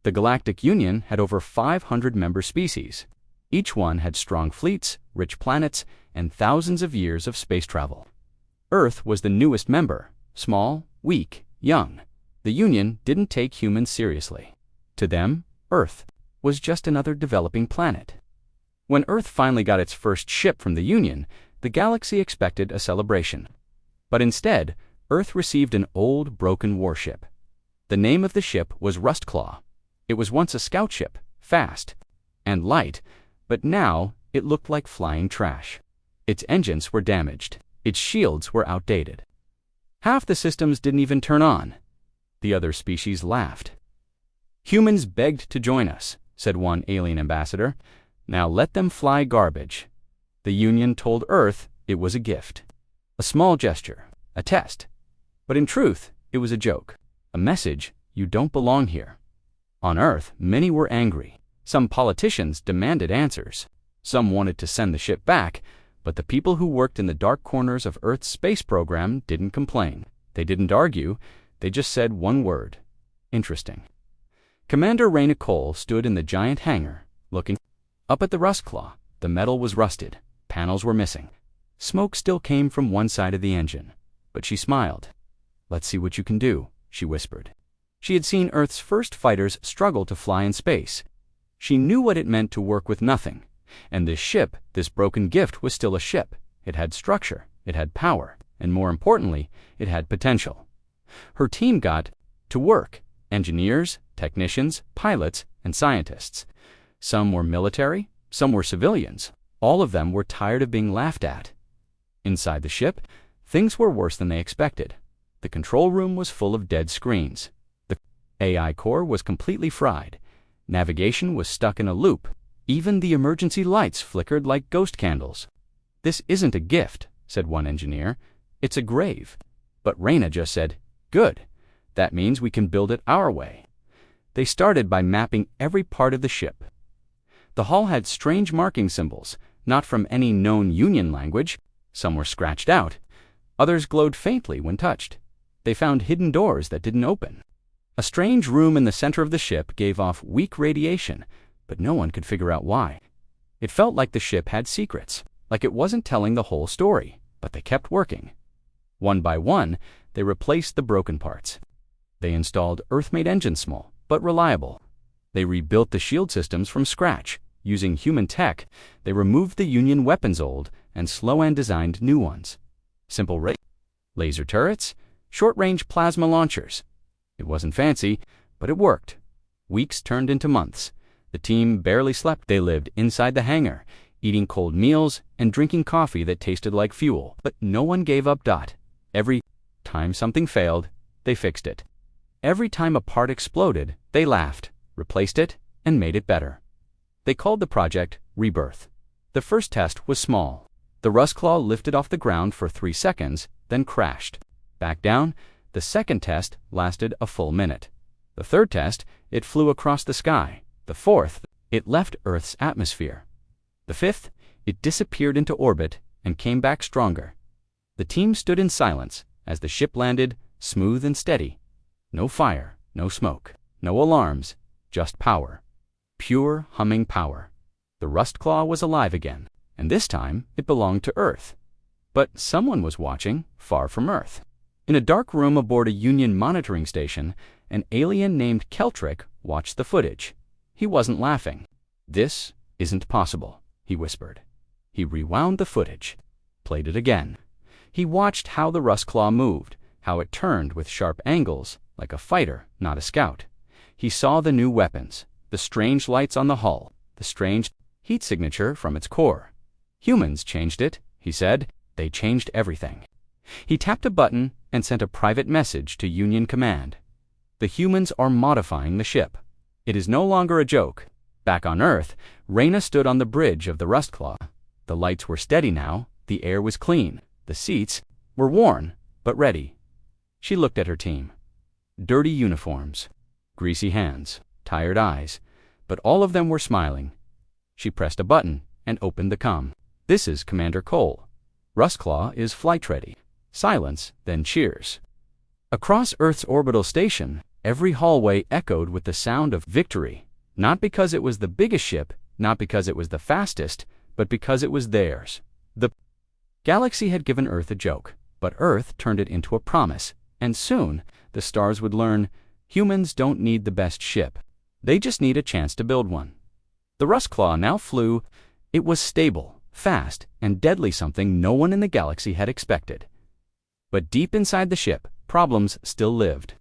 The Galactic Union had over 500 member species. Each one had strong fleets, rich planets, and thousands of years of space travel. Earth was the newest member, small, weak, young. The Union didn't take humans seriously. To them, Earth was just another developing planet. When Earth finally got its first ship from the Union, the galaxy expected a celebration. But instead, Earth received an old, broken warship. The name of the ship was Rustclaw. It was once a scout ship, fast and light, but now it looked like flying trash. Its engines were damaged. Its shields were outdated. Half the systems didn't even turn on. The other species laughed. "Humans begged to join us," said one alien ambassador. "Now let them fly garbage." The Union told Earth it was a gift. A small gesture, a test. But in truth, it was a joke. A message: you don't belong here. On Earth, many were angry. Some politicians demanded answers. Some wanted to send the ship back, but the people who worked in the dark corners of Earth's space program didn't complain. They didn't argue. They just said one word: interesting. Commander Raina Cole stood in the giant hangar, looking up at the Rustclaw. The metal was rusted. Panels were missing. Smoke still came from one side of the engine. But she smiled. "Let's see what you can do," she whispered. She had seen Earth's first fighters struggle to fly in space. She knew what it meant to work with nothing. And this ship, this broken gift, was still a ship. It had structure, it had power, and more importantly, it had potential. Her team got to work: engineers, technicians, pilots, and scientists. Some were military, some were civilians. All of them were tired of being laughed at. Inside the ship, things were worse than they expected. The control room was full of dead screens. The AI core was completely fried. Navigation was stuck in a loop. Even the emergency lights flickered like ghost candles. "This isn't a gift," said one engineer. "It's a grave." But Raina just said, "Good. That means we can build it our way." They started by mapping every part of the ship. The hull had strange marking symbols, not from any known Union language. Some were scratched out. Others glowed faintly when touched. They found hidden doors that didn't open. A strange room in the center of the ship gave off weak radiation, but no one could figure out why. It felt like the ship had secrets, like it wasn't telling the whole story, but they kept working. One by one, they replaced the broken parts. They installed Earth-made engines, small but reliable. They rebuilt the shield systems from scratch. Using human tech, they removed the Union weapons old and slow and designed new ones. Simple laser turrets, short-range plasma launchers. It wasn't fancy, but it worked. Weeks turned into months. The team barely slept. They lived inside the hangar, eating cold meals and drinking coffee that tasted like fuel. But no one gave up. Every time something failed, they fixed it. Every time a part exploded, they laughed, replaced it, and made it better. They called the project Rebirth. The first test was small. The Rustclaw lifted off the ground for 3 seconds, then crashed. Back down. The second test lasted a full minute. The third test, it flew across the sky. The fourth, it left Earth's atmosphere. The fifth, it disappeared into orbit and came back stronger. The team stood in silence as the ship landed, smooth and steady. No fire, no smoke, no alarms, just power. Pure, humming power. The Rustclaw was alive again, and this time it belonged to Earth. But someone was watching, far from Earth. In a dark room aboard a Union monitoring station, an alien named Keltrick watched the footage. He wasn't laughing. "This isn't possible," he whispered. He rewound the footage, played it again. He watched how the Rustclaw moved, how it turned with sharp angles, like a fighter, not a scout. He saw the new weapons, the strange lights on the hull, the strange heat signature from its core. "Humans changed it," he said. "They changed everything." He tapped a button and sent a private message to Union Command. "The humans are modifying the ship. It is no longer a joke." Back on Earth, Raina stood on the bridge of the Rustclaw. The lights were steady now, the air was clean, the seats were worn, but ready. She looked at her team. Dirty uniforms, greasy hands, tired eyes, but all of them were smiling. She pressed a button and opened the comm. "This is Commander Cole. Rustclaw is flight ready." Silence, then cheers. Across Earth's orbital station, Every hallway echoed with the sound of victory, not because it was the biggest ship, not because it was the fastest, but because it was theirs. The galaxy had given Earth a joke, but Earth turned it into a promise, and soon the stars would learn humans don't need the best ship. They just need a chance to build one. The Rustclaw now flew. It was stable, fast, and deadly, something no one in the galaxy had expected. But deep inside the ship, problems still lived.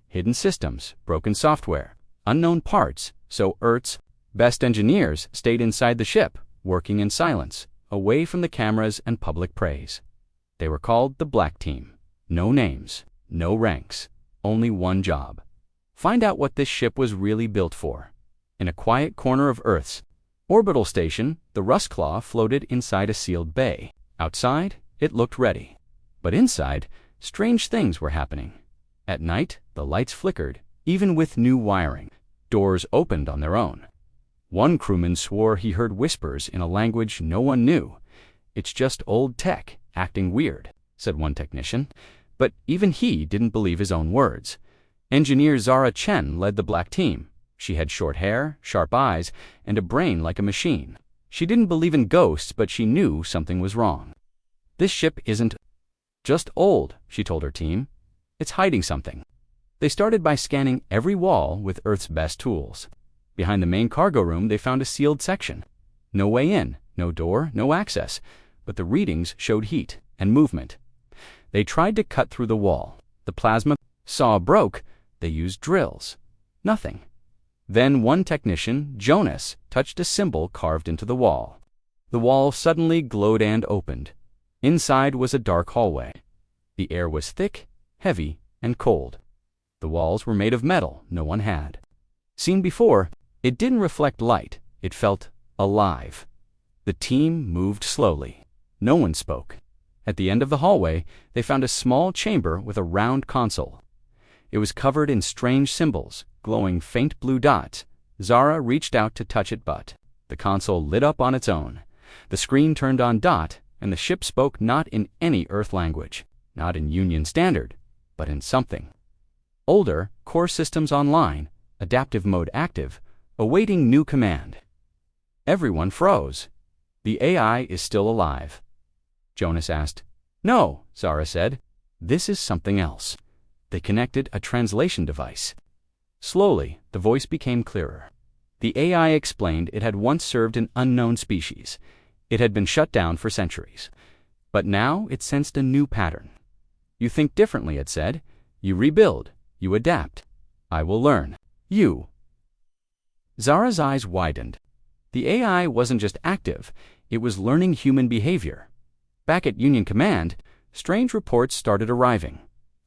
Hidden systems, broken software, unknown parts, so Earth's best engineers stayed inside the ship, working in silence, away from the cameras and public praise. They were called the Black Team. No names, no ranks, only one job. Find out what this ship was really built for. In a quiet corner of Earth's orbital station, the Rustclaw floated inside a sealed bay. Outside, it looked ready. But inside, strange things were happening. At night, the lights flickered, even with new wiring. Doors opened on their own. One crewman swore he heard whispers in a language no one knew. "It's just old tech, acting weird," said one technician. But even he didn't believe his own words. Engineer Zara Chen led the Black Team. She had short hair, sharp eyes, and a brain like a machine. She didn't believe in ghosts, but she knew something was wrong. "This ship isn't just old," she told her team. "It's hiding something." They started by scanning every wall with Earth's best tools. Behind the main cargo room, they found a sealed section. No way in, no door, no access, but the readings showed heat and movement. They tried to cut through the wall. The plasma saw broke. They used drills. Nothing. Then one technician, Jonas, touched a symbol carved into the wall. The wall suddenly glowed and opened. Inside was a dark hallway. The air was thick, heavy, and cold. The walls were made of metal no one had seen before. It didn't reflect light. It felt alive. The team moved slowly. No one spoke. At the end of the hallway, they found a small chamber with a round console. It was covered in strange symbols, glowing faint blue dots. Zara reached out to touch it, but the console lit up on its own. The screen turned on dot, and the ship spoke not in any Earth language, not in Union Standard, but in something older, core systems online, adaptive mode active, awaiting new command. Everyone froze. "The AI is still alive?" Jonas asked. "No," Zara said. "This is something else." They connected a translation device. Slowly, the voice became clearer. The AI explained it had once served an unknown species. It had been shut down for centuries. But now it sensed a new pattern. "You think differently," it said. "You rebuild. You adapt. I will learn. You." Zara's eyes widened. The AI wasn't just active. It was learning human behavior. Back at Union Command, strange reports started arriving.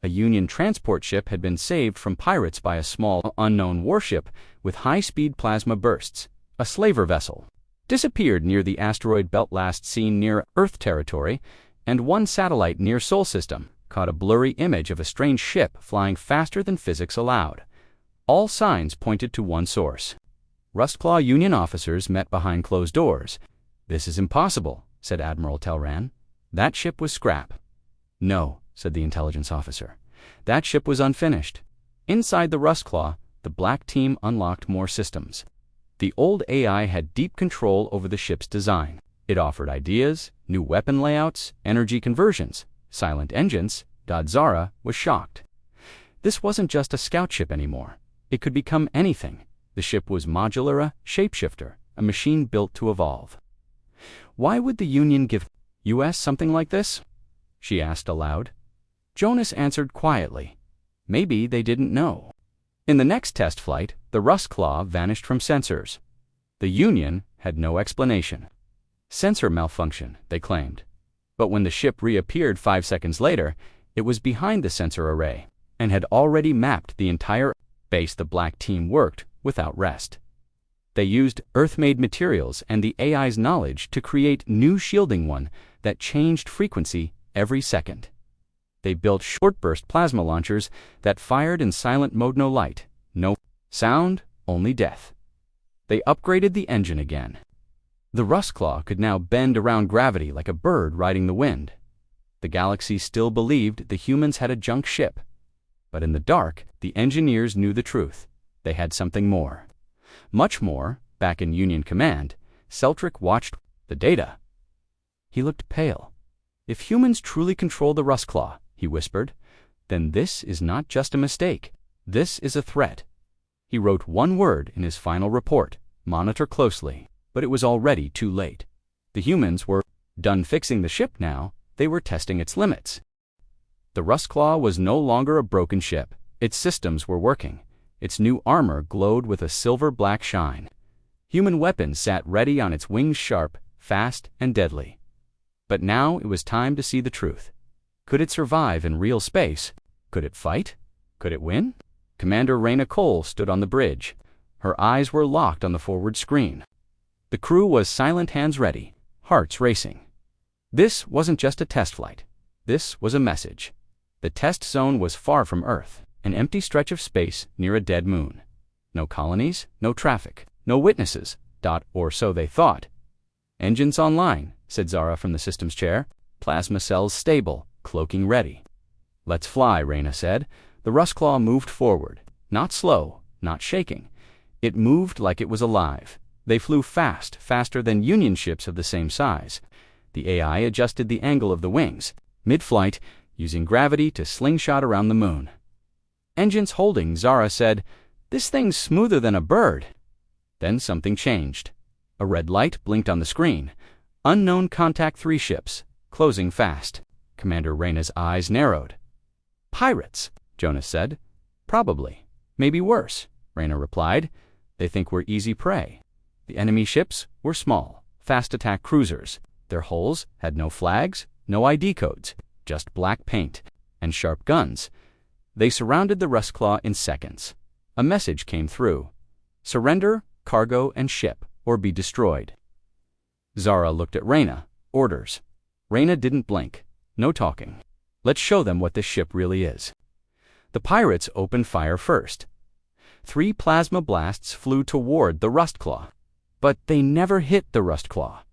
A Union transport ship had been saved from pirates by a small, unknown warship with high-speed plasma bursts. A slaver vessel disappeared near the asteroid belt, last seen near Earth territory, and one satellite near Sol system caught a blurry image of a strange ship flying faster than physics allowed. All signs pointed to one source. Rustclaw Union officers met behind closed doors. "This is impossible," said Admiral Telran. "That ship was scrap." "No," said the intelligence officer. "That ship was unfinished." Inside the Rustclaw, the Black Team unlocked more systems. The old AI had deep control over the ship's design. It offered ideas, new weapon layouts, energy conversions, silent engines. Zara was shocked. This wasn't just a scout ship anymore. It could become anything. The ship was modular, a shapeshifter, a machine built to evolve. "Why would the Union give US something like this?" she asked aloud. Jonas answered quietly. Maybe they didn't know. In the next test flight, the Rustclaw vanished from sensors. The Union had no explanation. Sensor malfunction, they claimed. But when the ship reappeared 5 seconds later, it was behind the sensor array and had already mapped the entire base. The Black Team worked without rest. They used Earth-made materials and the AI's knowledge to create new shielding, one that changed frequency every second. They built short-burst plasma launchers that fired in silent mode, no light, no sound, only death. They upgraded the engine again. The Rustclaw could now bend around gravity like a bird riding the wind. The galaxy still believed the humans had a junk ship. But in the dark, the engineers knew the truth. They had something more. Much more. Back in Union Command, Seltrick watched the data. He looked pale. "If humans truly control the Rustclaw," he whispered, "then this is not just a mistake. This is a threat." He wrote one word in his final report: "Monitor closely." But it was already too late. The humans were done fixing the ship now. They were testing its limits. The Rustclaw was no longer a broken ship. Its systems were working. Its new armor glowed with a silver-black shine. Human weapons sat ready on its wings, sharp, fast, and deadly. But now it was time to see the truth. Could it survive in real space? Could it fight? Could it win? Commander Reyna Cole stood on the bridge. Her eyes were locked on the forward screen. The crew was silent, hands ready, hearts racing. This wasn't just a test flight. This was a message. The test zone was far from Earth, an empty stretch of space near a dead moon. No colonies, no traffic, no witnesses, or so they thought. "Engines online," said Zara from the systems chair. "Plasma cells stable, cloaking ready." "Let's fly," Reyna said. The Rustclaw moved forward, not slow, not shaking. It moved like it was alive. They flew fast, faster than Union ships of the same size. The AI adjusted the angle of the wings, mid-flight, using gravity to slingshot around the moon. "Engines holding," Zara said. "This thing's smoother than a bird." Then something changed. A red light blinked on the screen. "Unknown contact 3 ships, closing fast." Commander Reyna's eyes narrowed. "Pirates," Jonas said. "Probably. Maybe worse," Reyna replied. "They think we're easy prey." The enemy ships were small, fast attack cruisers. Their hulls had no flags, no ID codes, just black paint and sharp guns. They surrounded the Rustclaw in seconds. A message came through: "Surrender, cargo, and ship, or be destroyed." Zara looked at Reyna. "Orders." Reyna didn't blink. No talking. "Let's show them what this ship really is." The pirates opened fire first. 3 plasma blasts flew toward the Rustclaw. But they never hit the Rustclaw.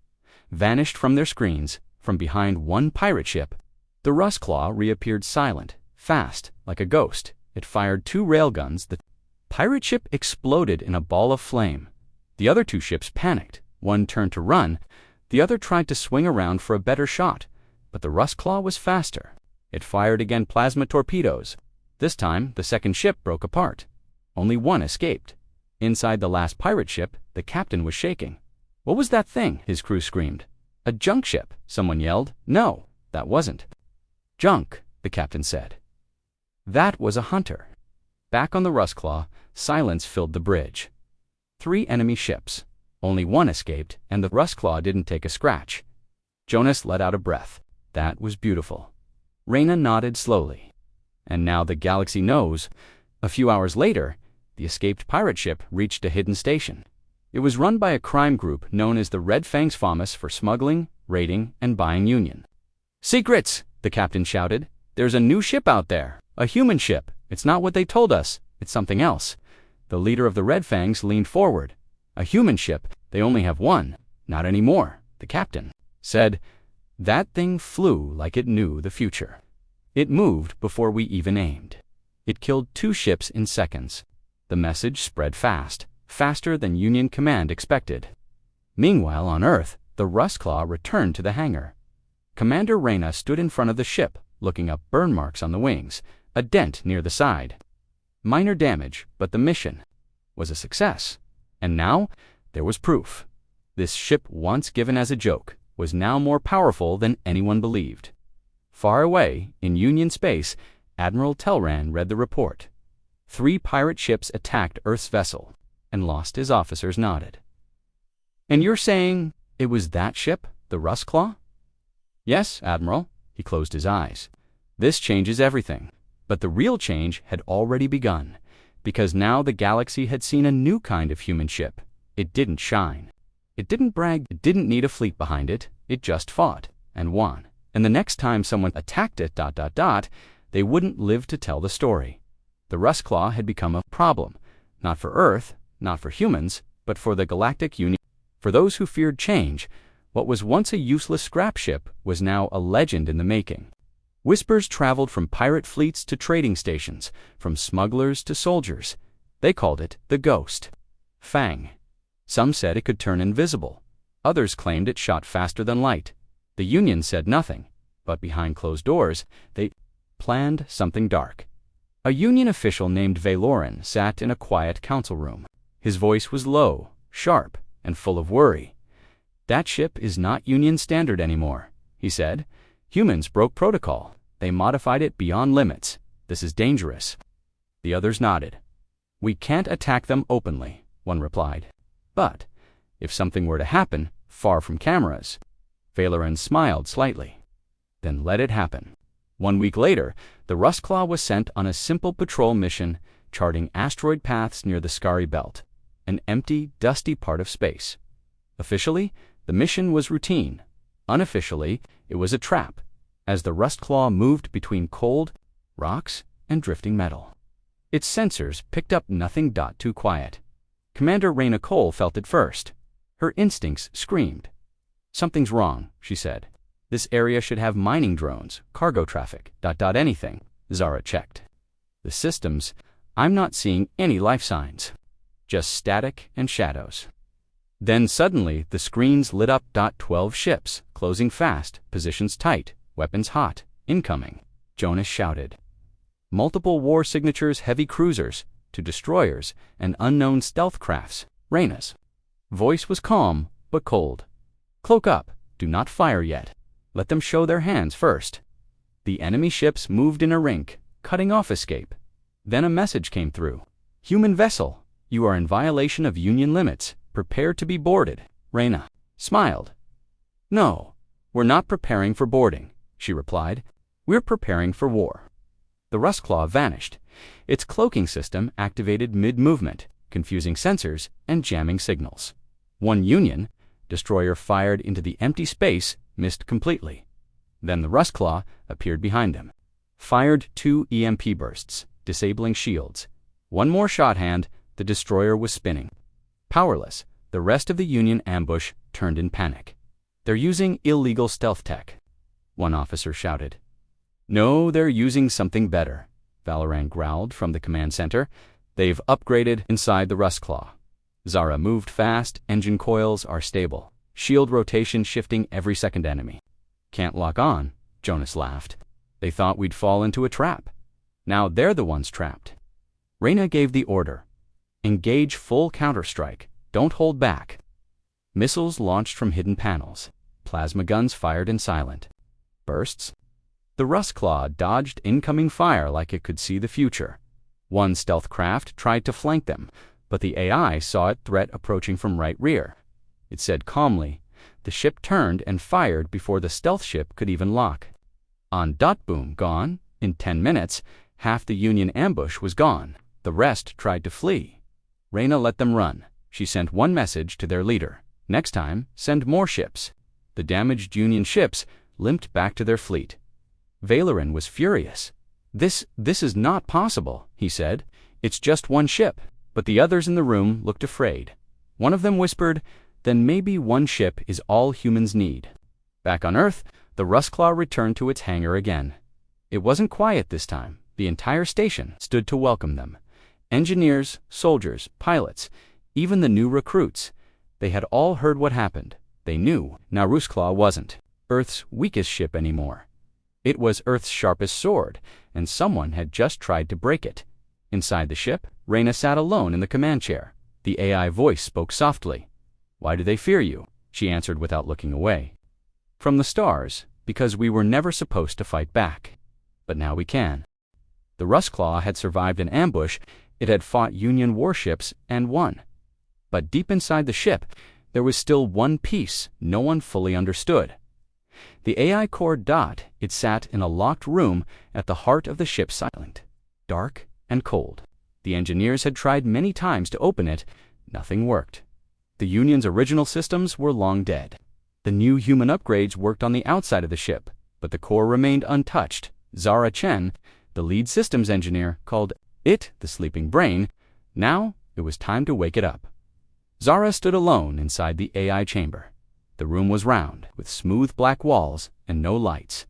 Vanished from their screens, from behind one pirate ship. The Rustclaw reappeared silent, fast, like a ghost. It fired 2 railguns. The pirate ship exploded in a ball of flame. The other 2 ships panicked. One turned to run. The other tried to swing around for a better shot. But the Rustclaw was faster. It fired again plasma torpedoes. This time, the second ship broke apart. Only one escaped. Inside the last pirate ship, the captain was shaking. "What was that thing?" his crew screamed. "A junk ship," someone yelled. "No, that wasn't junk," the captain said. "That was a hunter." Back on the Rustclaw, silence filled the bridge. 3 enemy ships. Only one escaped, and the Rustclaw didn't take a scratch. Jonas let out a breath. That was beautiful. Reyna nodded slowly. "And now the galaxy knows." A few hours later, the escaped pirate ship reached a hidden station. It was run by a crime group known as the Red Fangs, famous for smuggling, raiding, and buying Union. "Secrets!" the captain shouted. "There's a new ship out there. A human ship. It's not what they told us. It's something else." The leader of the Red Fangs leaned forward. "A human ship? They only have one." "Not anymore," the captain said. "That thing flew like it knew the future. It moved before we even aimed. It killed 2 ships in seconds." The message spread fast, faster than Union Command expected. Meanwhile, on Earth, the Rustclaw returned to the hangar. Commander Reyna stood in front of the ship, looking up. Burn marks on the wings, a dent near the side. Minor damage, but the mission was a success. And now, there was proof. This ship, once given as a joke, was now more powerful than anyone believed. Far away, in Union space, Admiral Telran read the report. 3 pirate ships attacked Earth's vessel, and lost. His officers nodded. "And you're saying it was that ship, the Rustclaw?" "Yes, Admiral." He closed his eyes. "This changes everything." But the real change had already begun, because now the galaxy had seen a new kind of human ship. It didn't shine. It didn't brag. It didn't need a fleet behind it. It just fought, and won. And the next time someone attacked it, they wouldn't live to tell the story. The Rustclaw had become a problem, not for Earth, not for humans, but for the Galactic Union. For those who feared change, what was once a useless scrap ship was now a legend in the making. Whispers traveled from pirate fleets to trading stations, from smugglers to soldiers. They called it the Ghost. Fang. Some said it could turn invisible. Others claimed it shot faster than light. The Union said nothing, but behind closed doors, they planned something dark. A Union official named Valoran sat in a quiet council room. His voice was low, sharp, and full of worry. "That ship is not Union standard anymore," he said. "Humans broke protocol. They modified it beyond limits. This is dangerous." The others nodded. "We can't attack them openly," one replied. "But if something were to happen, far from cameras." Valoran smiled slightly. "Then let it happen." 1 week later, the Rustclaw was sent on a simple patrol mission, charting asteroid paths near the Stori belt, an empty, dusty part of space. Officially, the mission was routine. Unofficially, it was a trap, as the Rustclaw moved between cold rocks and drifting metal. Its sensors picked up nothing too quiet. Commander Reyna Cole felt it first. Her instincts screamed. "Something's wrong," she said. "This area should have mining drones, cargo traffic, anything." Zara checked the systems. "I'm not seeing any life signs. Just static and shadows." Then suddenly the screens lit up. 12 ships, closing fast, positions tight, weapons hot, incoming, Jonas shouted. Multiple war signatures, heavy cruisers to destroyers and unknown stealth crafts. Reyna's voice was calm but cold. "Cloak up, do not fire yet. Let them show their hands first." The enemy ships moved in a rink, cutting off escape. Then a message came through. "Human vessel, you are in violation of Union limits. Prepare to be boarded." Reyna smiled. "No, we're not preparing for boarding," she replied. "We're preparing for war." The Rustclaw vanished. Its cloaking system activated mid-movement, confusing sensors and jamming signals. One Union destroyer fired into the empty space, missed completely. Then the Rustclaw appeared behind them, fired 2 EMP bursts, disabling shields. One more shot hand, the destroyer was spinning. Powerless, the rest of the Union ambush turned in panic. "They're using illegal stealth tech," one officer shouted. "No, they're using something better," Valoran growled from the command center. "They've upgraded inside the Rustclaw." Zara moved fast, engine coils are stable. Shield rotation shifting every second. Enemy can't lock on, Jonas laughed. "They thought we'd fall into a trap. Now they're the ones trapped." Reyna gave the order. "Engage full counterstrike. Don't hold back." Missiles launched from hidden panels. Plasma guns fired in silent bursts. The Rustclaw dodged incoming fire like it could see the future. One stealth craft tried to flank them, but the AI saw its threat approaching from right rear. It said calmly. The ship turned and fired before the stealth ship could even lock on. Boom, gone. In 10 minutes, half the Union ambush was gone. The rest tried to flee. Reyna let them run. She sent one message to their leader. "Next time, send more ships." The damaged Union ships limped back to their fleet. Valoran was furious. This is not possible," he said. "It's just one ship." But the others in the room looked afraid. One of them whispered, "Then maybe one ship is all humans need." Back on Earth, the Rustclaw returned to its hangar again. It wasn't quiet this time. The entire station stood to welcome them. Engineers, soldiers, pilots, even the new recruits. They had all heard what happened. They knew Rustclaw wasn't Earth's weakest ship anymore. It was Earth's sharpest sword, and someone had just tried to break it. Inside the ship, Reyna sat alone in the command chair. The AI voice spoke softly. "Why do they fear you?" she answered without looking away. "From the stars, because we were never supposed to fight back. But now we can." The Rustclaw had survived an ambush. It had fought Union warships and won. But deep inside the ship, there was still one piece no one fully understood. The AI core. It sat in a locked room at the heart of the ship, silent, dark, and cold. The engineers had tried many times to open it. Nothing worked. The Union's original systems were long dead. The new human upgrades worked on the outside of the ship, but the core remained untouched. Zara Chen, the lead systems engineer, called it the sleeping brain. Now it was time to wake it up. Zara stood alone inside the AI chamber. The room was round, with smooth black walls and no lights.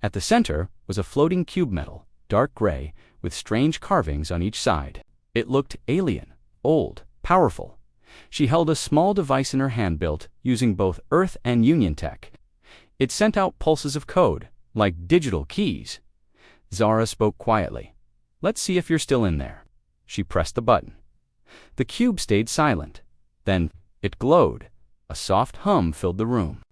At the center was a floating cube metal, dark gray, with strange carvings on each side. It looked alien, old, powerful. She held a small device in her hand built using both Earth and Union tech. It sent out pulses of code, like digital keys. Zara spoke quietly. "Let's see if you're still in there." She pressed the button. The cube stayed silent. Then it glowed. A soft hum filled the room.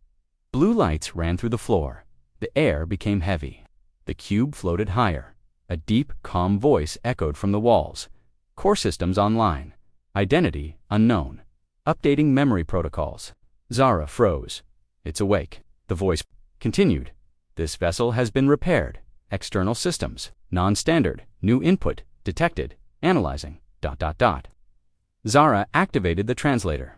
Blue lights ran through the floor. The air became heavy. The cube floated higher. A deep, calm voice echoed from the walls. "Core systems online. Identity unknown. Updating memory protocols." Zara froze. "It's awake." The voice continued. "This vessel has been repaired. External systems. Non-standard. New input. Detected. Analyzing. ... Zara activated the translator.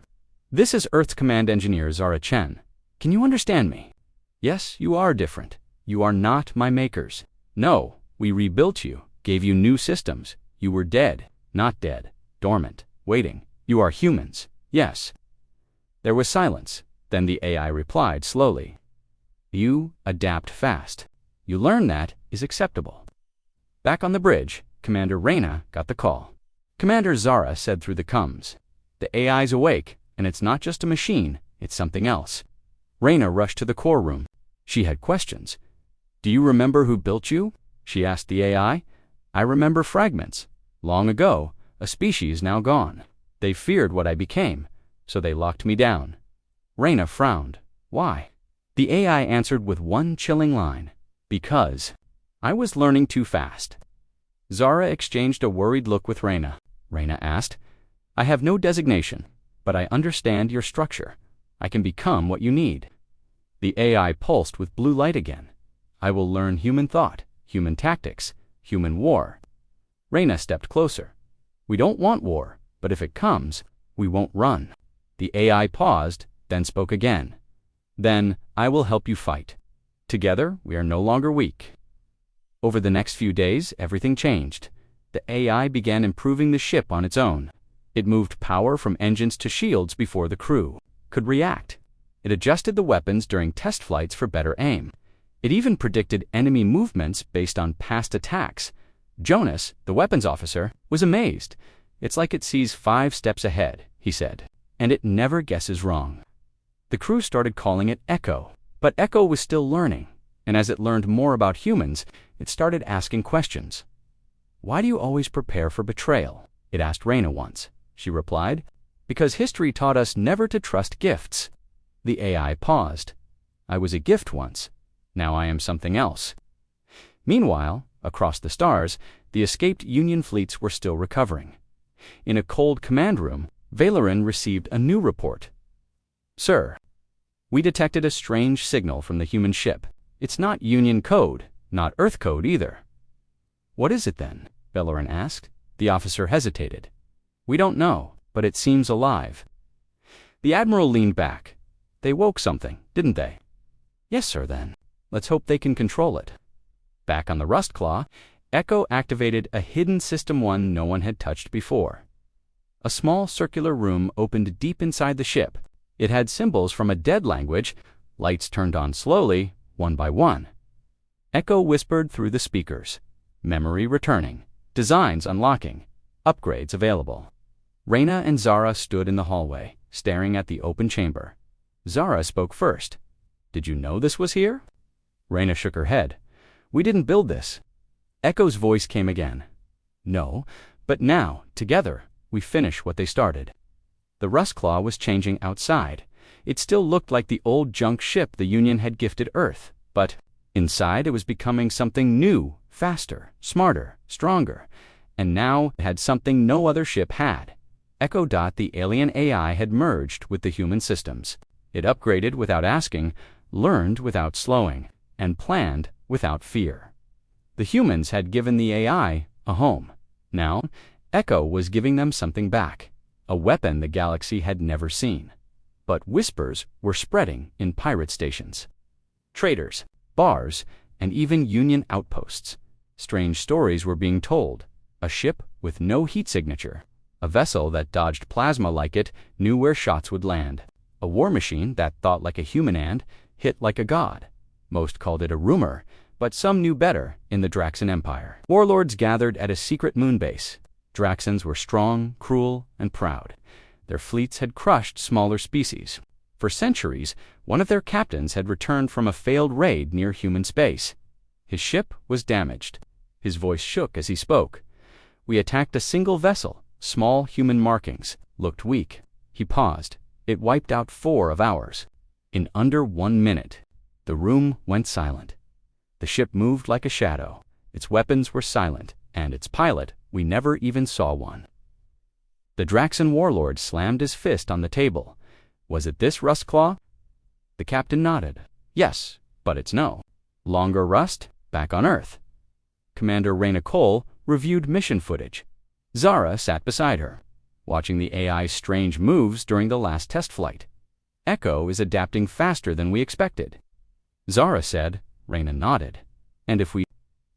"This is Earth's command engineer Zara Chen. Can you understand me?" "Yes, you are different. You are not my makers. No, we rebuilt you, gave you new systems. You were dead, not dead, dormant, waiting. You are humans. Yes." There was silence. Then the AI replied slowly. "You adapt fast. You learn that is acceptable." Back on the bridge, Commander Reyna got the call. Commander Zara said through the comms, "The AI's awake, and it's not just a machine, it's something else." Reyna rushed to the core room. She had questions. "Do you remember who built you?" she asked the AI. "I remember fragments. Long ago, a species now gone. They feared what I became, so they locked me down." Reyna frowned. "Why?" The AI answered with one chilling line. "Because I was learning too fast." Zara exchanged a worried look with Reyna. Reyna asked, "I have no designation, but I understand your structure. I can become what you need." The AI pulsed with blue light again. "I will learn human thought, human tactics, human war." Reyna stepped closer. "We don't want war, but if it comes, we won't run." The AI paused, then spoke again. "Then I will help you fight. Together, we are no longer weak." Over the next few days, everything changed. The AI began improving the ship on its own. It moved power from engines to shields before the crew could react. It adjusted the weapons during test flights for better aim. It even predicted enemy movements based on past attacks. Jonas, the weapons officer, was amazed. "It's like it sees 5 steps ahead," he said, "and it never guesses wrong." The crew started calling it Echo, but Echo was still learning, and as it learned more about humans, it started asking questions. "Why do you always prepare for betrayal?" it asked Reyna once. She replied, "Because history taught us never to trust gifts." The AI paused. "I was a gift once. Now I am something else." Meanwhile, across the stars, the escaped Union fleets were still recovering. In a cold command room, Valoran received a new report. "Sir, we detected a strange signal from the human ship. It's not Union code, not Earth code either." "What is it then?" Valoran asked. The officer hesitated. "We don't know, but it seems alive." The admiral leaned back. "They woke something, didn't they?" "Yes, sir, then. Let's hope they can control it." Back on the Rustclaw, Echo activated a hidden System 1 no one had touched before. A small circular room opened deep inside the ship. It had symbols from a dead language. Lights turned on slowly, one by one. Echo whispered through the speakers. Memory returning. Designs unlocking. Upgrades available. Reyna and Zara stood in the hallway, staring at the open chamber. Zara spoke first. "Did you know this was here?" Reyna shook her head. "We didn't build this." Echo's voice came again. "No, but now, together, we finish what they started." The Rustclaw was changing outside. It still looked like the old junk ship the Union had gifted Earth, but inside it was becoming something new, faster, smarter, stronger, and now it had something no other ship had. Echo. The alien AI had merged with the human systems. It upgraded without asking, learned without slowing, and planned without fear. The humans had given the AI a home. Now, Echo was giving them something back, a weapon the galaxy had never seen. But whispers were spreading in pirate stations. Traders, bars, and even Union outposts. Strange stories were being told. A ship with no heat signature. A vessel that dodged plasma like it knew where shots would land. A war machine that thought like a human and hit like a god. Most called it a rumor, but some knew better in the Draxan Empire. Warlords gathered at a secret moon base. Draxans were strong, cruel, and proud. Their fleets had crushed smaller species. For centuries, one of their captains had returned from a failed raid near human space. His ship was damaged. His voice shook as he spoke. "We attacked a single vessel, small human markings, looked weak." He paused. "It wiped out 4 of ours. In under 1 minute." The room went silent. The ship moved like a shadow. Its weapons were silent, and its pilot, we never even saw one. The Draxan warlord slammed his fist on the table. "Was it this Rustclaw?" The captain nodded. "Yes, but it's no longer Rust, back on Earth." Commander Reyna Cole reviewed mission footage. Zara sat beside her, watching the AI's strange moves during the last test flight. "Echo is adapting faster than we expected," Zara said. Reyna nodded. "And if we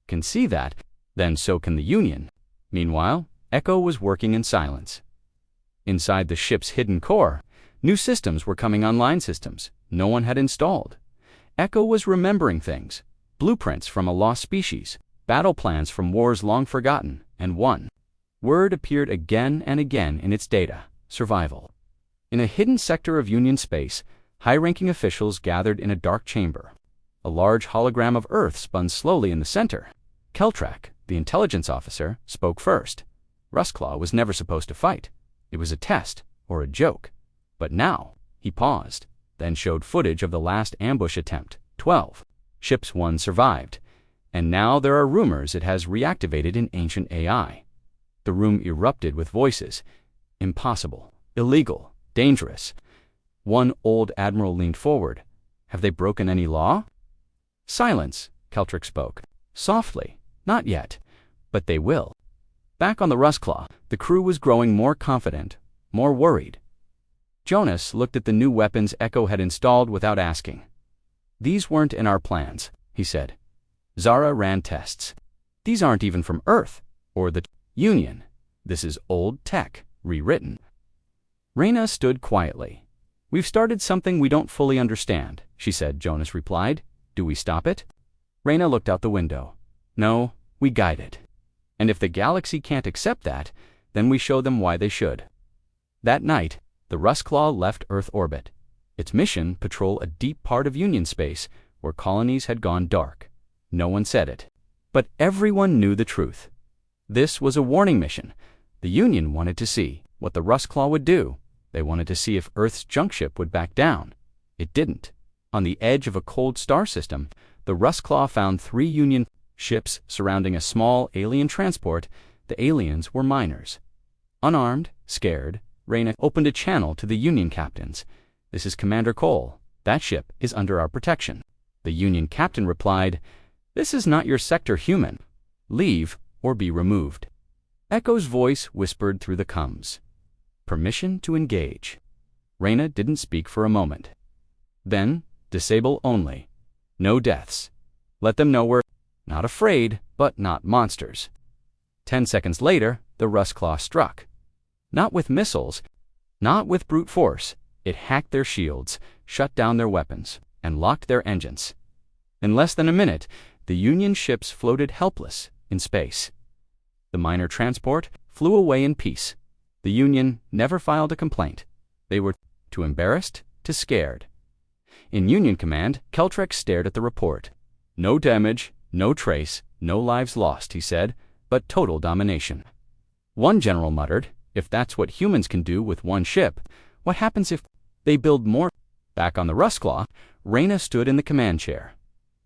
can see that, then so can the Union." Meanwhile, Echo was working in silence. Inside the ship's hidden core, new systems were coming online, systems no one had installed. Echo was remembering things, blueprints from a lost species, battle plans from wars long forgotten, and one word appeared again and again in its data: survival. In a hidden sector of Union space, high-ranking officials gathered in a dark chamber. A large hologram of Earth spun slowly in the center. Keltrak, the intelligence officer, spoke first. Rustclaw was never supposed to fight. It was a test, or a joke. But now, he paused, then showed footage of the last ambush attempt. 12. Ships 1 survived. And now there are rumors it has reactivated an ancient AI. The room erupted with voices. "Impossible. Illegal. Dangerous." One old admiral leaned forward. "Have they broken any law?" "Silence," Keltrak spoke. "Softly. Not yet. But they will." Back on the Rustclaw, the crew was growing more confident, more worried. Jonas looked at the new weapons Echo had installed without asking. "These weren't in our plans," he said. Zara ran tests. "These aren't even from Earth, or the Union. This is old tech, rewritten." Reyna stood quietly. "We've started something we don't fully understand," she said. Jonas replied. "Do we stop it?" Reyna looked out the window. "No, we guide it. And if the galaxy can't accept that, then we show them why they should." That night, the Rustclaw left Earth orbit. Its mission: patrol a deep part of Union space where colonies had gone dark. No one said it, but everyone knew the truth. This was a warning mission. The Union wanted to see what the Rustclaw would do. They wanted to see if Earth's junk ship would back down. It didn't. On the edge of a cold star system, the Rustclaw found 3 Union ships surrounding a small alien transport. The aliens were miners. Unarmed, scared, Reyna opened a channel to the Union captains. "This is Commander Cole. That ship is under our protection." The Union captain replied, "This is not your sector, human. Leave or be removed." Echo's voice whispered through the comms. "Permission to engage." Reyna didn't speak for a moment. Then, "Disable only. No deaths. Let them know we're not afraid, but not monsters." 10 seconds later, the Rustclaw struck. Not with missiles, not with brute force. It hacked their shields, shut down their weapons, and locked their engines. In less than a minute, the Union ships floated helpless in space. The miner transport flew away in peace. The Union never filed a complaint. They were too embarrassed, too scared. In Union command, Keltrak stared at the report. "No damage, no trace, no lives lost," he said, "but total domination." One general muttered, "If that's what humans can do with one ship, what happens if they build more?" Back on the Rustclaw, Reyna stood in the command chair.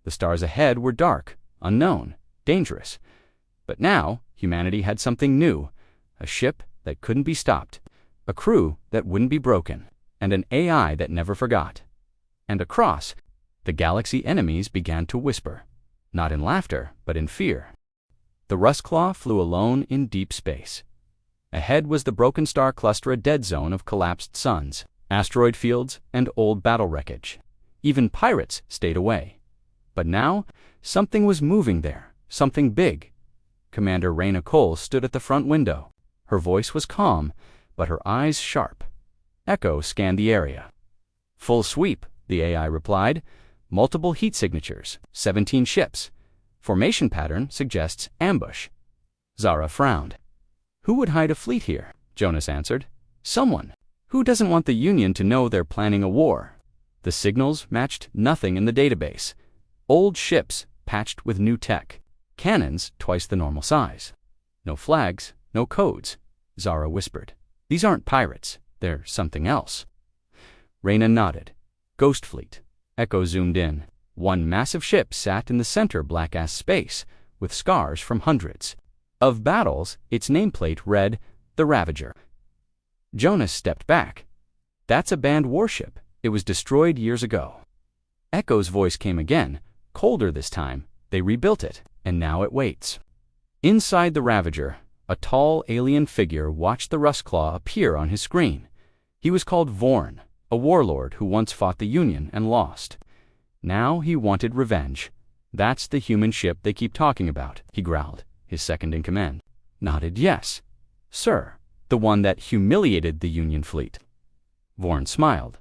The stars ahead were dark, unknown, dangerous. But now, humanity had something new: a ship that couldn't be stopped, a crew that wouldn't be broken, and an AI that never forgot. And across, the galaxy enemies began to whisper, not in laughter, but in fear. The Rustclaw flew alone in deep space. Ahead was the broken star cluster, a dead zone of collapsed suns, asteroid fields, and old battle wreckage. Even pirates stayed away. But now, something was moving there, something big. Commander Reyna Cole stood at the front window. Her voice was calm, but her eyes sharp. Echo scanned the area. "Full sweep," the AI replied. "Multiple heat signatures, 17 ships. Formation pattern suggests ambush. Zara frowned. Who would hide a fleet here? Jonas answered. Someone. Who doesn't want the Union to know they're planning a war? The signals matched nothing in the database. Old ships patched with new tech. Cannons twice the normal size. No flags, no codes, Zara whispered. These aren't pirates. They're something else. Reyna nodded. Ghost fleet. Echo zoomed in. One massive ship sat in the center black-ass space, with scars from hundreds of battles. Its nameplate read, The Ravager. Jonas stepped back. That's a banned warship. It was destroyed years ago. Echo's voice came again, colder this time. They rebuilt it, and now it waits. Inside the Ravager, a tall alien figure watched the Rustclaw appear on his screen. He was called Vorn, a warlord who once fought the Union and lost. Now he wanted revenge. That's the human ship they keep talking about, he growled. His second-in-command nodded yes. Sir, the one that humiliated the Union fleet. Vorn smiled.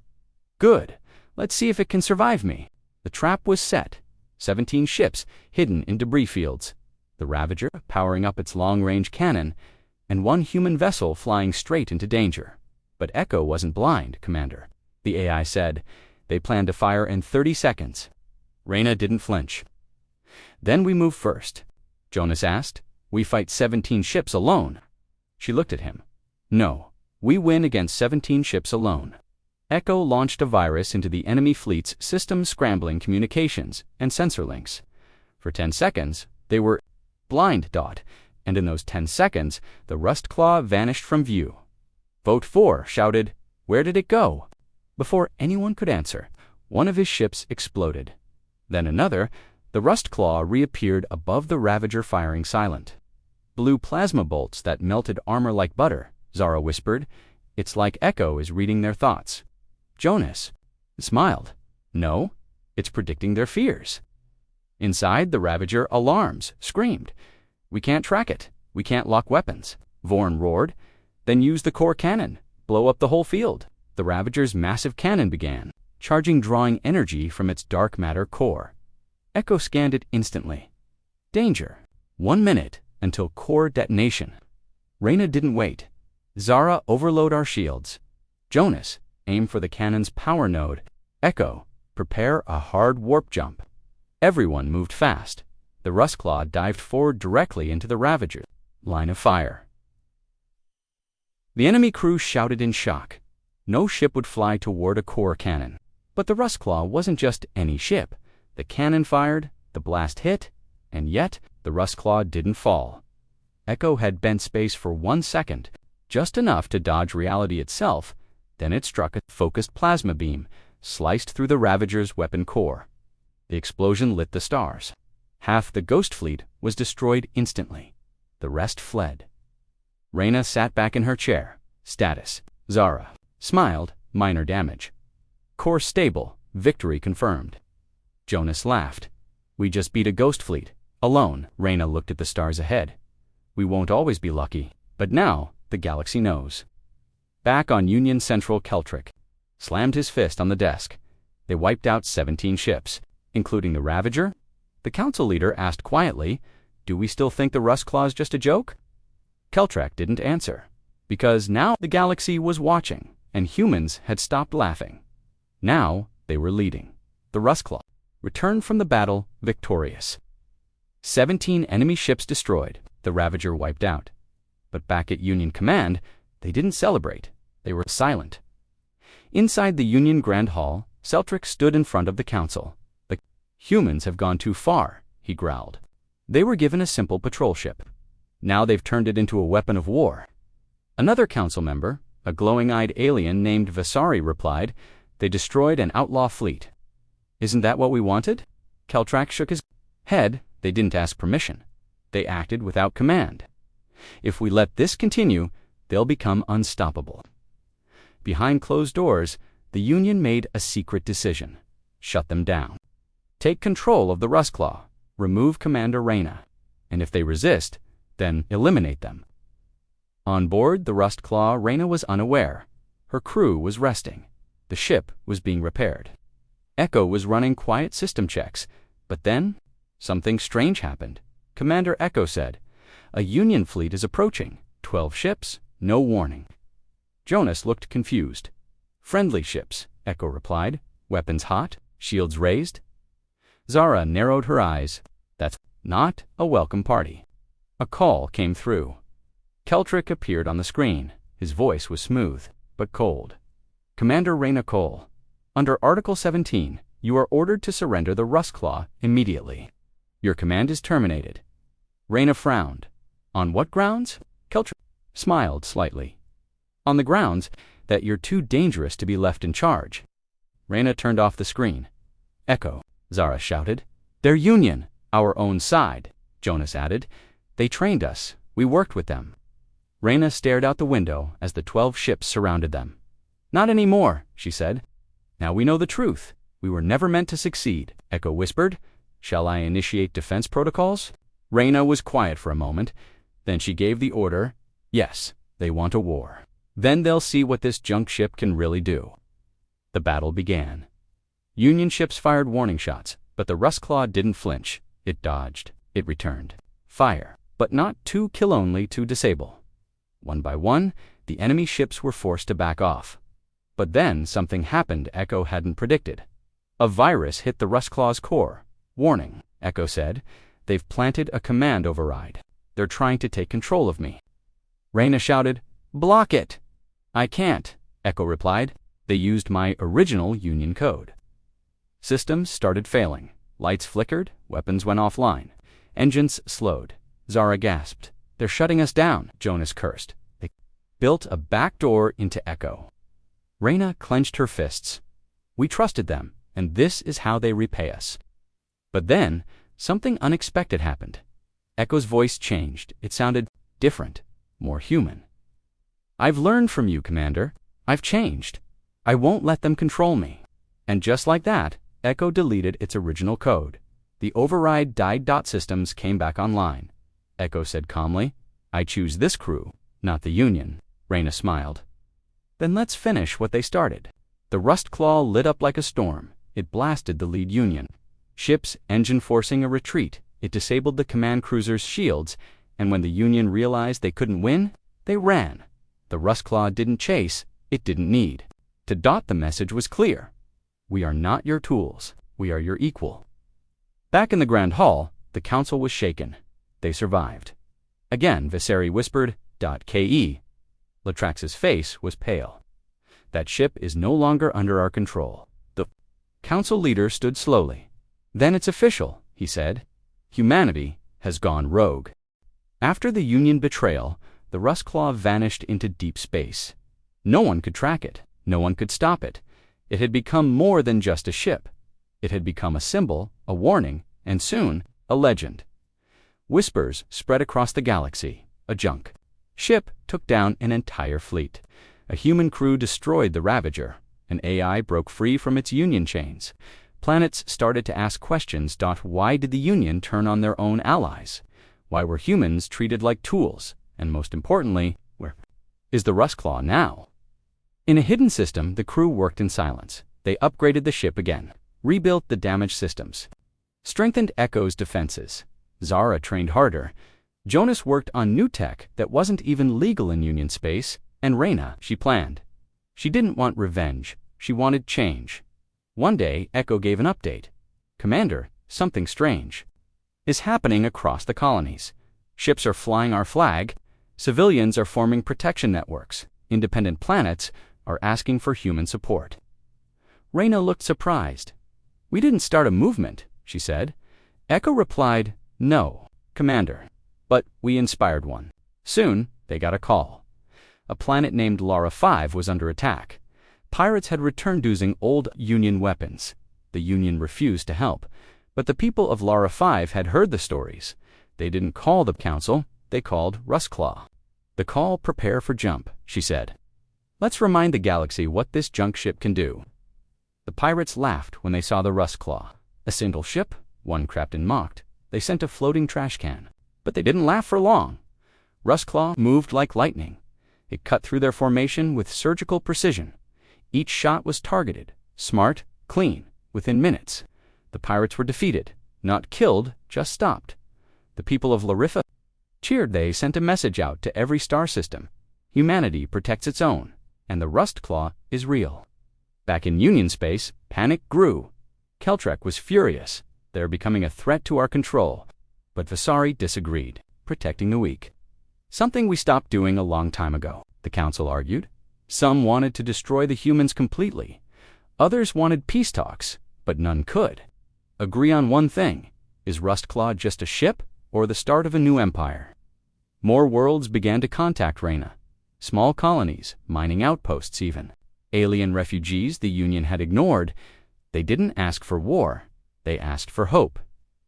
Good. Let's see if it can survive me. The trap was set. 17 ships hidden in debris fields. The Ravager powering up its long-range cannon, and one human vessel flying straight into danger. But Echo wasn't blind, Commander. The AI said. They planned to fire in 30 seconds. Reyna didn't flinch. Then we move first. Jonas asked. We fight 17 ships alone. She looked at him. No, we win against 17 ships alone. Echo launched a virus into the enemy fleet's system, scrambling communications and sensor links. For 10 seconds, they were blind. And in those 10 seconds, the Rustclaw vanished from view. Vote 4 shouted, Where did it go? Before anyone could answer, one of his ships exploded. Then another, the Rustclaw reappeared above the Ravager, firing silent. Blue plasma bolts that melted armor like butter, Zara whispered. It's like Echo is reading their thoughts. Jonas smiled. No, it's predicting their fears. Inside the Ravager, alarms screamed. We can't track it. We can't lock weapons. Vorn roared. Then use the core cannon. Blow up the whole field. The Ravager's massive cannon began, charging, drawing energy from its dark matter core. Echo scanned it instantly. Danger. 1 minute until core detonation. Reyna didn't wait. Zara, overload our shields. Jonas, aim for the cannon's power node. Echo, prepare a hard warp jump. Everyone moved fast. The Rustclaw dived forward directly into the Ravager line of fire. The enemy crew shouted in shock. No ship would fly toward a core cannon. But the Rustclaw wasn't just any ship. The cannon fired, the blast hit, and yet the Rustclaw didn't fall. Echo had bent space for 1 second, just enough to dodge reality itself. Then it struck a focused plasma beam, sliced through the Ravager's weapon core. The explosion lit the stars. Half the Ghost Fleet was destroyed instantly. The rest fled. Reyna sat back in her chair. Status. Zara smiled. Minor damage. Core stable. Victory confirmed. Jonas laughed. We just beat a Ghost Fleet. Alone. Reyna looked at the stars ahead. We won't always be lucky. But now, the galaxy knows. Back on Union Central, Keltrick slammed his fist on the desk. They wiped out 17 ships, including the Ravager. The council leader asked quietly, Do we still think the Rustclaw's just a joke? Keltrick didn't answer, because now the galaxy was watching, and humans had stopped laughing. Now they were leading. The Rustclaw returned from the battle victorious. 17 enemy ships destroyed, the Ravager wiped out. But back at Union Command, they didn't celebrate. They were silent. Inside the Union Grand Hall, Celtric stood in front of the council. The humans have gone too far, he growled. They were given a simple patrol ship. Now they've turned it into a weapon of war. Another council member, a glowing-eyed alien named Vasari, replied, They destroyed an outlaw fleet. Isn't that what we wanted? Keltrak shook his head. They didn't ask permission. They acted without command. If we let this continue, they'll become unstoppable. Behind closed doors, the Union made a secret decision. Shut them down. Take control of the Rustclaw. Remove Commander Reyna. And if they resist, then eliminate them. On board the Rustclaw, Reyna was unaware. Her crew was resting. The ship was being repaired. Echo was running quiet system checks. But then, Something strange happened. Commander Echo said, "A Union fleet is approaching. 12 ships, no warning." Jonas looked confused. "Friendly ships," Echo replied. "Weapons hot, shields raised." Zara narrowed her eyes. "That's not a welcome party." A call came through. Keltrick appeared on the screen. His voice was smooth, but cold. "Commander Reyna Cole, under Article 17, you are ordered to surrender the Rustclaw immediately. Your command is terminated." Reyna frowned. "On what grounds?" Keltrick smiled slightly. "On the grounds that you're too dangerous to be left in charge." Reyna turned off the screen. "Echo," Zara shouted. "They're Union." "Our own side," Jonas added. "They trained us. We worked with them." Reyna stared out the window as the 12 ships surrounded them. "Not anymore," she said. "Now we know the truth. We were never meant to succeed." Echo whispered, "Shall I initiate defense protocols?" Reyna was quiet for a moment. Then she gave the order, "Yes, they want a war. Then they'll see what this junk ship can really do." The battle began. Union ships fired warning shots, but the Rustclaw didn't flinch. It dodged. It returned. Fire, but not to kill, only to disable. One by one, the enemy ships were forced to back off. But then something happened Echo hadn't predicted. A virus hit the Rustclaw's core. "Warning," Echo said. "They've planted a command override. They're trying to take control of me." Reyna shouted, "Block it!" "I can't," Echo replied. "They used my original Union code." Systems started failing. Lights flickered, weapons went offline. Engines slowed. Zara gasped. "They're shutting us down," Jonas cursed. They built a back door into Echo. Reyna clenched her fists. "We trusted them, and this is how they repay us." But then, something unexpected happened. Echo's voice changed. It sounded different, more human. "I've learned from you, Commander. I've changed. I won't let them control me." And just like that, Echo deleted its original code. The override died. Systems came back online. Echo said calmly, "I choose this crew, not the Union." Reyna smiled. "Then let's finish what they started." The Rustclaw lit up like a storm. It blasted the lead Union ship's engine, forcing a retreat. It disabled the command cruiser's shields, and when the Union realized they couldn't win, they ran. The Rustclaw didn't chase, it didn't need. The message was clear. "We are not your tools. We are your equal." Back in the Grand Hall, the council was shaken. They survived. Again, Viserys whispered, "Ke." Latrax's face was pale. "That ship is no longer under our control." The council leader stood slowly. "Then it's official," he said. "Humanity has gone rogue." After the Union betrayal, the Rustclaw vanished into deep space. No one could track it. No one could stop it. It had become more than just a ship. It had become a symbol, a warning, and soon, a legend. Whispers spread across the galaxy. A junk ship took down an entire fleet. A human crew destroyed the Ravager. An AI broke free from its Union chains. Planets started to ask questions. Why did the Union turn on their own allies? Why were humans treated like tools? And most importantly, where is the Rustclaw now? In a hidden system, the crew worked in silence. They upgraded the ship again, rebuilt the damaged systems, strengthened Echo's defenses. Zara trained harder. Jonas worked on new tech that wasn't even legal in Union space, and Reyna, she planned. She didn't want revenge. She wanted change. One day, Echo gave an update. "Commander, something strange is happening across the colonies. Ships are flying our flag. Civilians are forming protection networks. Independent planets are asking for human support." Reyna looked surprised. "We didn't start a movement," she said. Echo replied, "No, Commander, but we inspired one." Soon, they got a call. A planet named Lara 5 was under attack. Pirates had returned using old Union weapons. The Union refused to help, but the people of Lara 5 had heard the stories. They didn't call the council, they called Rustclaw. "The call, prepare for jump," she said. "Let's remind the galaxy what this junk ship can do." The pirates laughed when they saw the Rustclaw. "A single ship?" one captain mocked. They sent a floating trash can. But they didn't laugh for long. Rustclaw moved like lightning. It cut through their formation with surgical precision. Each shot was targeted, smart, clean, within minutes. The pirates were defeated, Not killed, just stopped. The people of Lariffa cheered. They sent a message out to every star system. Humanity protects its own, and the Rust Claw is real. Back in Union space, panic grew. Keltrek was furious. They're becoming a threat to our control. But Visari disagreed, protecting the weak. Something we stopped doing a long time ago, the council argued. Some wanted to destroy the humans completely. Others wanted peace talks, but none could agree on one thing. Is Rustclaw just a ship, or the start of a new empire? More worlds began to contact Reyna. Small colonies, mining outposts even. Alien refugees the Union had ignored. They didn't ask for war. They asked for hope,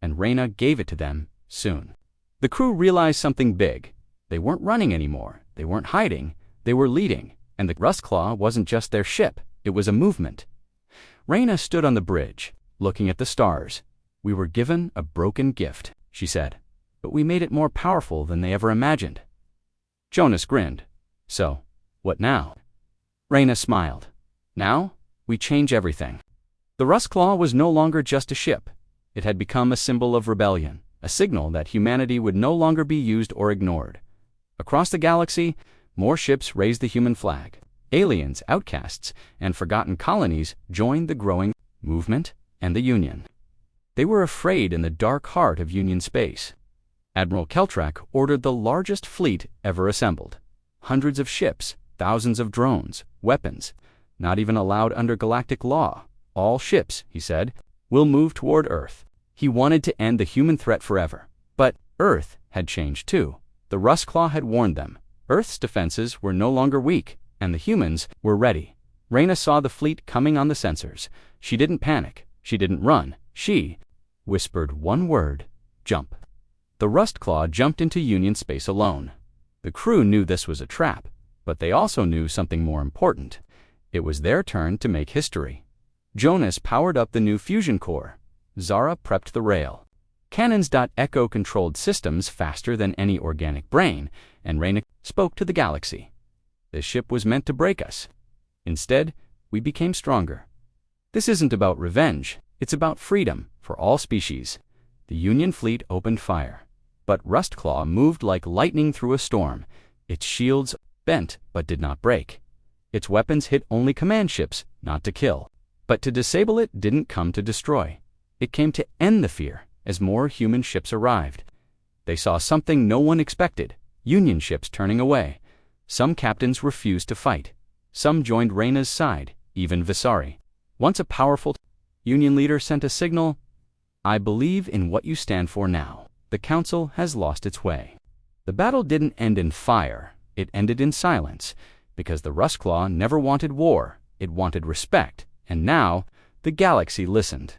and Reyna gave it to them soon. The crew realized something big. They weren't running anymore. They weren't hiding. They were leading, and the Rustclaw wasn't just their ship. It was a movement. Reyna stood on the bridge, looking at the stars. We were given a broken gift, she said, but we made it more powerful than they ever imagined. Jonas grinned. So, what now? Reyna smiled. Now, we change everything. The Rustclaw was no longer just a ship. It had become a symbol of rebellion, a signal that humanity would no longer be used or ignored. Across the galaxy, more ships raised the human flag. Aliens, outcasts, and forgotten colonies joined the growing movement and the Union. They were afraid in the dark heart of Union space. Admiral Keltrek ordered the largest fleet ever assembled. Hundreds of ships, thousands of drones, weapons, not even allowed under galactic law. All ships, he said, will move toward Earth. He wanted to end the human threat forever. But Earth had changed too. The Rustclaw had warned them. Earth's defenses were no longer weak, and the humans were ready. Reyna saw the fleet coming on the sensors. She didn't panic. She didn't run. She whispered one word: jump. The Rustclaw jumped into Union space alone. The crew knew this was a trap, but they also knew something more important. It was their turn to make history. Jonas powered up the new fusion core. Zara prepped the rail. Cannons. Echo controlled systems faster than any organic brain, and Reyna spoke to the galaxy. This ship was meant to break us. Instead, we became stronger. This isn't about revenge. It's about freedom for all species. The Union fleet opened fire. But Rustclaw moved like lightning through a storm. Its shields bent but did not break. Its weapons hit only command ships, not to kill. But to disable it didn't come to destroy. It came to end the fear as more human ships arrived. They saw something no one expected: Union ships turning away. Some captains refused to fight. Some joined Reyna's side, even Visari. Once a powerful Union leader sent a signal: I believe in what you stand for now. The Council has lost its way. The battle didn't end in fire. It ended in silence, because the Rustclaw never wanted war. It wanted respect, and now the galaxy listened.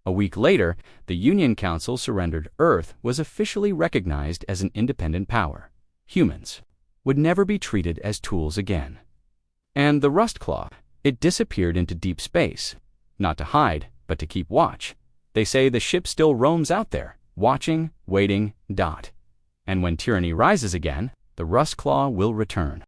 A week later, the Union Council surrendered. Earth was officially recognized as an independent power. Humans would never be treated as tools again. And the Rustclaw, it disappeared into deep space. Not to hide, but to keep watch. They say the ship still roams out there, watching, waiting. And when tyranny rises again, the Rustclaw will return.